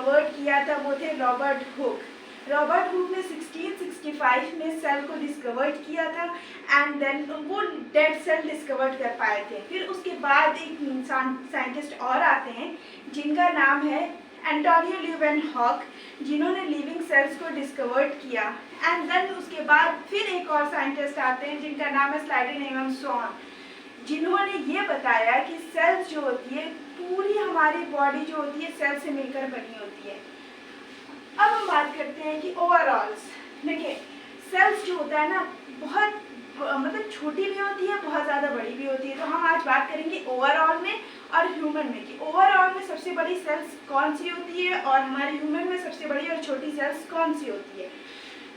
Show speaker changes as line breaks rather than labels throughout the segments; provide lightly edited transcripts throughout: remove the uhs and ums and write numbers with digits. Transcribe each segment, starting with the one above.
Discovered किया था वो थे रॉबर्ट हुक। रॉबर्ट हुक ने 1665 में सेल को डिस्कवर्ड किया था एंड देन वो डेड सेल डिस्कवर्ड कर पाए थे। फिर उसके बाद एक साइंटिस्ट और आते हैं जिनका नाम है एंटोनियो ल्यूवेनहॉक, जिन्होंने लिविंग सेल्स को डिस्कवर्ड किया। एंड देन उसके बाद फिर एक और साइंटिस्ट आते हैं जिनका नाम है स्लाइडेन एवमसन, जिन्होंने ये बताया कि सेल्स जो होती है पूरी हमारी बॉडी जो होती है सेल से मिलकर बनी होती है। अब हम बात करते हैं कि ओवरऑल्स, देखिए सेल्स जो होता है ना बहुत मतलब छोटी भी होती है, बहुत ज़्यादा बड़ी भी होती है। तो हम आज बात करेंगे ओवरऑल में और ह्यूमन में कि ओवरऑल में सबसे बड़ी सेल्स कौन सी होती है और हमारे ह्यूमन में सबसे बड़ी और छोटी सेल्स कौन सी होती है।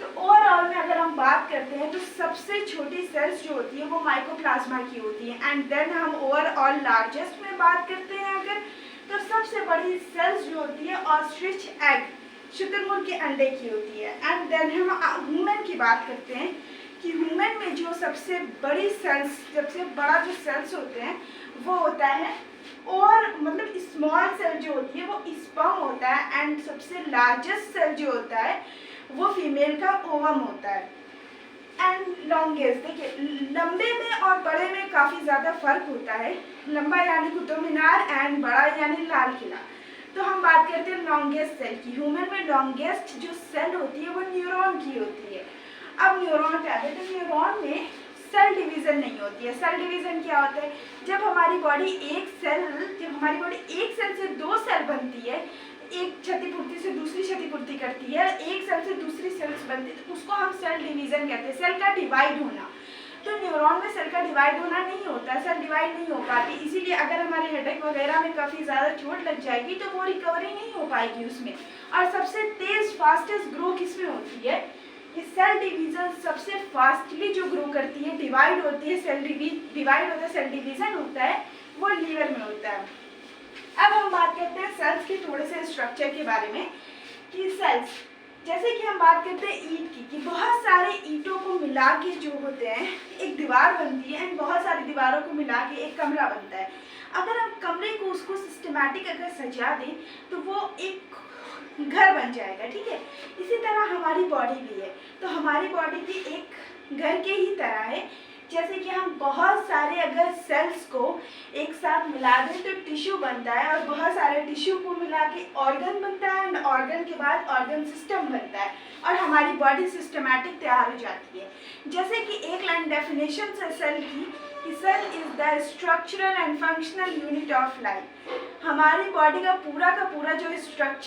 तो ओवरऑल में अगर हम बात करते हैं तो सबसे छोटी सेल्स जो होती है वो माइकोप्लाज्मा की होती है। एंड देन हम ओवरऑल लार्जेस्ट में बात करते हैं अगर, तो सबसे बड़ी सेल्स जो होती है ऑस्ट्रिच एग, शुतुरमुर्ग के अंडे की होती है। एंड देन हम ह्यूमन की बात करते हैं कि ह्यूमन में जो सबसे बड़ी सेल्स, सबसे बड़ा जो सेल्स होते हैं वो होता है और मतलब स्मॉल सेल जो होती है वो स्पर्म होता है। एंड सबसे लार्जेस्ट सेल जो होता है वो फीमेल का ओवम होता है। एंड लॉन्गेस्ट, देखिए लंबे में और बड़े में काफ़ी ज़्यादा फर्क होता है। लंबा यानी कुतुब मीनार एंड बड़ा यानी लाल किला। तो हम बात करते हैं लॉन्गेस्ट सेल की। ह्यूमन में लॉन्गेस्ट जो सेल होती है वो न्यूरॉन की होती है। अब न्यूरॉन क्या है, तो न्यूरॉन में सेल डिवीज़न नहीं होती है। सेल डिवीज़न क्या होता है, जब हमारी बॉडी एक सेल से दो सेल बनती है, एक क्षतिपूर्ति से दूसरी क्षतिपूर्ति करती है, एक सेल से दूसरी सेल्स बनती है, तो उसको हम सेल डिवीज़न कहते हैं, सेल का डिवाइड होना। तो न्यूरॉन में सेल का डिवाइड होना नहीं होता, सेल डिवाइड नहीं हो पाती। इसीलिए अगर हमारे हेडेक वगैरह में काफ़ी ज़्यादा चोट लग जाएगी तो वो रिकवरी नहीं हो पाएगी उसमें। और सबसे तेज़ फास्टेस्ट ग्रो किसमें होती है, ये सेल डिवीज़न सबसे फास्टली जो ग्रो करती है, डिवाइड होती है, सेल डिवीज़न होता है, वो लीवर में होता है। अब हम बात करते हैं सेल्स के थोड़े से स्ट्रक्चर के बारे में कि सेल्स, जैसे कि हम बात करते हैं ईंट की, कि बहुत सारे ईंटों को मिला के जो होते हैं एक दीवार बनती है एंड बहुत सारी दीवारों को मिला के एक कमरा बनता है। अगर हम कमरे को उसको सिस्टमैटिक अगर सजा दें तो वो एक घर बन जाएगा, ठीक है। इसी तरह हमारी बॉडी भी है, तो हमारी बॉडी भी एक घर के ही तरह है। जैसे कि हम बहुत सारे अगर सेल्स को एक साथ मिला दें तो टिश्यू बनता है, और बहुत सारे टिश्यू को मिला के ऑर्गन बनता है, एंड ऑर्गन के बाद ऑर्गन सिस्टम बनता है, और हमारी बॉडी सिस्टमैटिक तैयार हो जाती है। जैसे कि एक लाइन डेफिनेशन है सेल की कि cell is the structural and functional unit of life. हमारी बॉडी का पूरा जो स्ट्रक्चर